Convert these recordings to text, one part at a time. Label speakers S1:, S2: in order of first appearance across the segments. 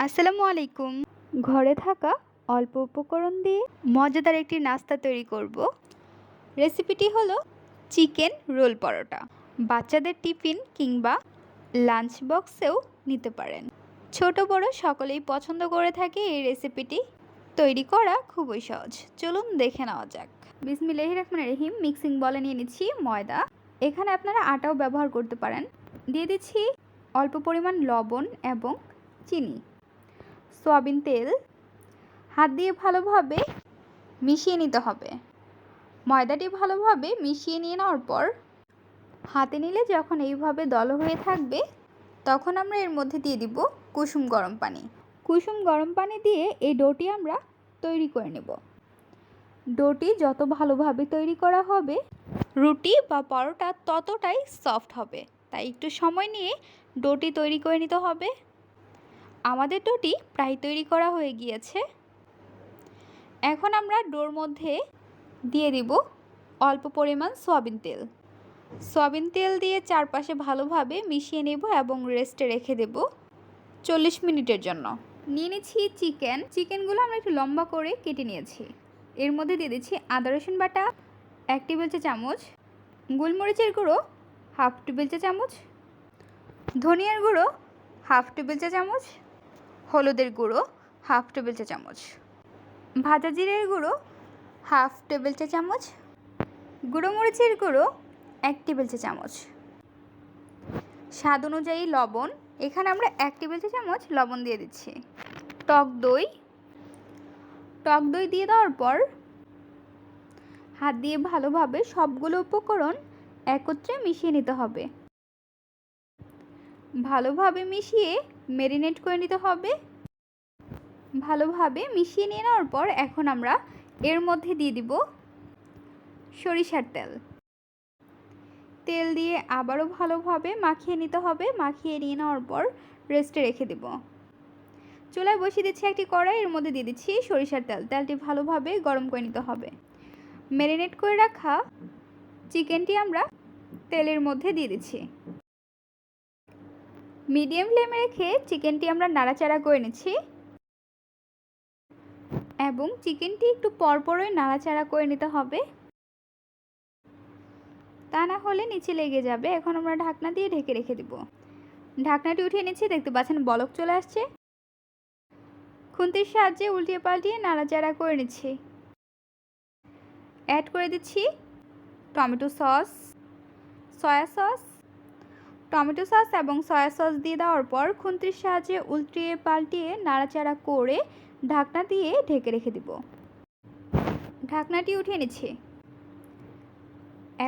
S1: আসসালামু আলাইকুম। ঘরে থাকা অল্প উপকরণ দিয়ে মজাদার একটি নাস্তা তৈরি করব। রেসিপিটি হলো চিকেন রোল পরোটা। বাচ্চাদের টিফিন কিংবা লাঞ্চ বক্সেও নিতে পারেন। ছোট বড় সকলেই পছন্দ করে থাকে এই রেসিপিটি। তৈরি করা খুবই সহজ। চলুন দেখে নেওয়া যাক। বিসমিল্লাহির রহমানির রহিম। মিক্সিং বলে নিয়ে নিচ্ছি ময়দা। এখানে আপনারা আটাও ব্যবহার করতে পারেন। দিয়ে দিচ্ছি অল্প পরিমাণ লবণ এবং চিনি, সয়াবিন তেল। হাত দিয়ে ভালোভাবে মিশিয়ে নিতে হবে। ময়দাটি ভালোভাবে মিশিয়ে নিয়ে নেওয়ার পর হাতে নিলে যখন এইভাবে দল হয়ে থাকবে তখন আমরা এর মধ্যে দিয়ে দিব কুসুম গরম পানি। কুসুম গরম পানি দিয়ে এই ডোটি আমরা তৈরি করে নেব। ডোটি যত ভালোভাবে তৈরি করা হবে রুটি বা পরোটা ততটাই সফট হবে। তাই একটু সময় নিয়ে ডোটি তৈরি করে নিতে হবে। আমাদের ডোটি প্রায় তৈরি করা হয়ে গিয়েছে। এখন আমরা ডোর মধ্যে দিয়ে দিব অল্প পরিমাণ সয়াবিন তেল। সয়াবিন তেল দিয়ে চারপাশে ভালোভাবে মিশিয়ে নেব এবং রেস্টে রেখে দেব 40 মিনিটের জন্য। নিয়ে নিচ্ছি চিকেনগুলো আমরা একটু লম্বা করে কেটে নিয়েছি। এর মধ্যে দিয়ে দিচ্ছি আদা রসুন বাটা 1 টেবিল চা চামচ, গোলমরিচের গুঁড়ো 1/2 টেবিল চা চামচ, ধনিয়ার গুঁড়ো 1/2 টেবিল চা চামচ, হলুদের গুঁড়ো 1/2 টেবিল চা চামচ, ভাজা জিরের গুঁড়ো 1/2 টেবিল চা চামচ, গুঁড়ো মরিচের গুঁড়ো 1 টেবিল চা চামচ, স্বাদ অনুযায়ী লবণ। এখানে আমরা 1 টেবিল চা চামচ লবণ দিয়ে দিচ্ছি। টক দই দিয়ে দেওয়ার পর হাত দিয়ে ভালোভাবে সবগুলো উপকরণ একত্রে মিশিয়ে নিতে হবে। ভালোভাবে মিশিয়ে ম্যারিনেট করে নিতে হবে। ভালোভাবে মিশিয়ে নিয়ে নেওয়ার পর এখন আমরা এর মধ্যে দিয়ে দিব সরিষার তেল। তেল দিয়ে আবারও ভালোভাবে মাখিয়ে নিতে হবে। মাখিয়ে নিয়ে নেওয়ার পর রেস্টে রেখে দেব। চুলায় বসিয়ে দিচ্ছি একটি কড়াই। এর মধ্যে দিয়ে দিচ্ছি সরিষার তেল। তেলটি ভালোভাবে গরম করে নিতে হবে। ম্যারিনেট করে রাখা চিকেনটি আমরা তেলের মধ্যে দিয়ে দিচ্ছি। মিডিয়াম ফ্লেমে রেখে চিকেনটি আমরা নাড়াচাড়া করে নিচ্ছি এবং চিকেনটি একটু পরপরই নাড়াচাড়া করে নিতে হবে, তা না হলে নিচে লেগে যাবে। এখন আমরা ঢাকনা দিয়ে ঢেকে রেখে দেব। ঢাকনাটি উঠিয়ে নিচ্ছি। দেখতে পাচ্ছেন বলক চলে আসছে। খুন্তির সাহায্যে উল্টিয়ে পাল্টিয়ে নাড়াচাড়া করে নিচ্ছি। অ্যাড করে দিচ্ছি tomato sauce, soya sauce. Tomato sauce এবং সয়া সস দিয়ে দেওয়ার পর খুন্তির সাহায্যে উল্টিয়ে পাল্টিয়ে নাড়াচাড়া করে ঢাকনা দিয়ে ঢেকে রেখে দেব। ঢাকনাটি উঠিয়ে নিচ্ছি।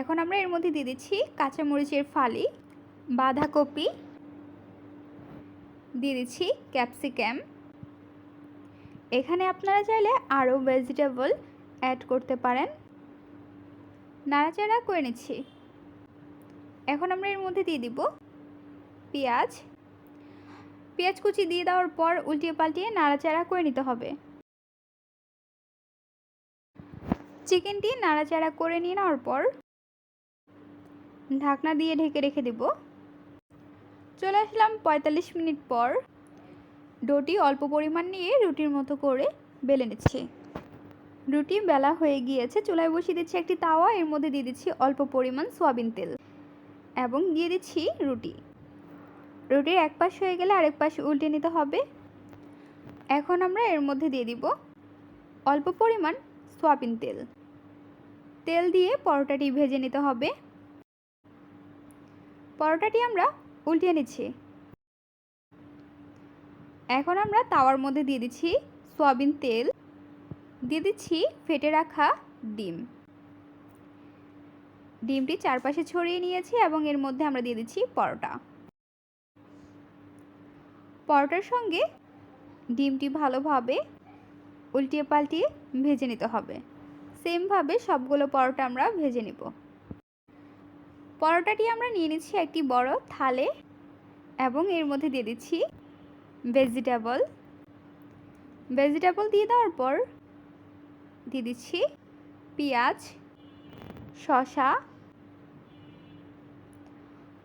S1: এখন আমরা এর মধ্যে দিয়ে দিচ্ছি কাঁচামরিচের ফালি, বাঁধাকপি, দিয়ে দিচ্ছি ক্যাপসিকাম। এখানে আপনারা চাইলে আরও ভেজিটেবল অ্যাড করতে পারেন। নাড়াচাড়া করে নিচ্ছি। এখন আমরা এর মধ্যে দিয়ে দিব পেঁয়াজ কুচি দিয়ে দেওয়ার পর উল্টিয়ে পাল্টিয়ে নাড়াচাড়া করে নিতে হবে। চিকেনটি নাড়াচাড়া করে নিয়ে নেওয়ার পর ঢাকনা দিয়ে ঢেকে রেখে দেব। চলে আসলাম 45 মিনিট পর। ডোটি অল্প পরিমাণ নিয়ে রুটির মতো করে বেলে নিচ্ছি। রুটি বেলা হয়ে গিয়েছে। চুলায় বসিয়ে দিচ্ছি একটি তাওয়া। এর মধ্যে দিয়ে দিচ্ছি অল্প পরিমাণ সয়াবিন তেল এবং দিয়ে দিচ্ছি রুটির এক পাশ হয়ে গেলে আরেক পাশ উল্টে নিতে হবে। এখন আমরা এর মধ্যে দিয়ে দিব অল্প পরিমাণ সয়াবিন তেল দিয়ে পরোটাটি ভেজে নিতে হবে। পরোটাটি আমরা উল্টিয়ে নিচ্ছি। এখন আমরা তাওয়ার মধ্যে দিয়ে দিচ্ছি সয়াবিন তেল, দিয়ে দিচ্ছি ফেটে রাখা ডিমটি চারপাশে ছড়িয়ে নিয়েছি এবং এর মধ্যে আমরা দিয়ে দিচ্ছি পরোটার সঙ্গে ডিমটি ভালোভাবে উল্টিয়ে পাল্টিয়ে ভেজে নিতে হবে। সেমভাবে সবগুলো পরোটা আমরা ভেজে নেব। পরোটাটি আমরা নিয়ে নিচ্ছি একটি বড় থালে এবং এর মধ্যে দিয়ে দিচ্ছি ভেজিটেবল দিয়ে দেওয়ার পর দিয়ে দিচ্ছি পেঁয়াজ, শসা,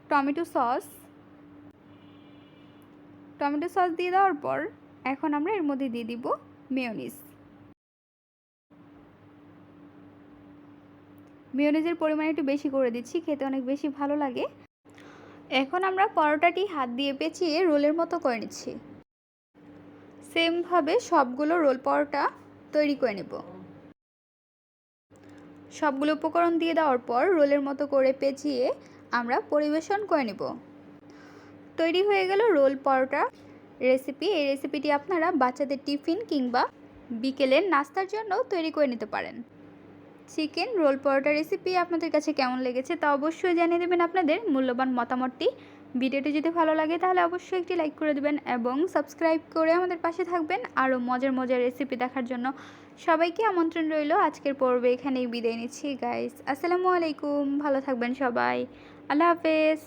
S1: টমেটো সস দিয়ে দেওয়ার পর এখন আমরা এর মধ্যে দিয়ে দিব মেয়োনিজ। মেয়োনিজের পরিমাণ একটু বেশি করে দিচ্ছি, খেতে অনেক বেশি ভালো লাগে। এখন আমরা পরোটাটি হাত দিয়ে পেঁচিয়ে রোলের মতো করে নিচ্ছি। সেমভাবে সবগুলো রোল পরোটা তৈরি করে নেব। সবগুলো উপকরণ দিয়ে দেওয়ার পর রোলের মতো করে পেঁচিয়ে আমরা পরিবেশন করে নেব। তৈরি হয়ে গেল রোল পরোটা রেসিপি। এই রেসিপিটি আপনারা বাচ্চাদের টিফিন কিংবা বিকেলের নাস্তার জন্য তৈরি করে নিতে পারেন। চিকেন রোল পরোটা রেসিপি আপনাদের কাছে কেমন লেগেছে তা অবশ্যই জানিয়ে দেবেন আপনাদের মূল্যবান মতামতটি। ভিডিওটি যদি ভালো লাগে তাহলে অবশ্যই একটি লাইক করে দেবেন এবং সাবস্ক্রাইব করে আমাদের পাশে থাকবেন আরও মজার মজার রেসিপি দেখার জন্য। সবাইকে আমন্ত্রণ রইল। আজকের পর্বে এখানেই বিদায় নিচ্ছি গাইস। আসসালামু আলাইকুম, ভালো থাকবেন সবাই। আল্লাহ হাফেজ।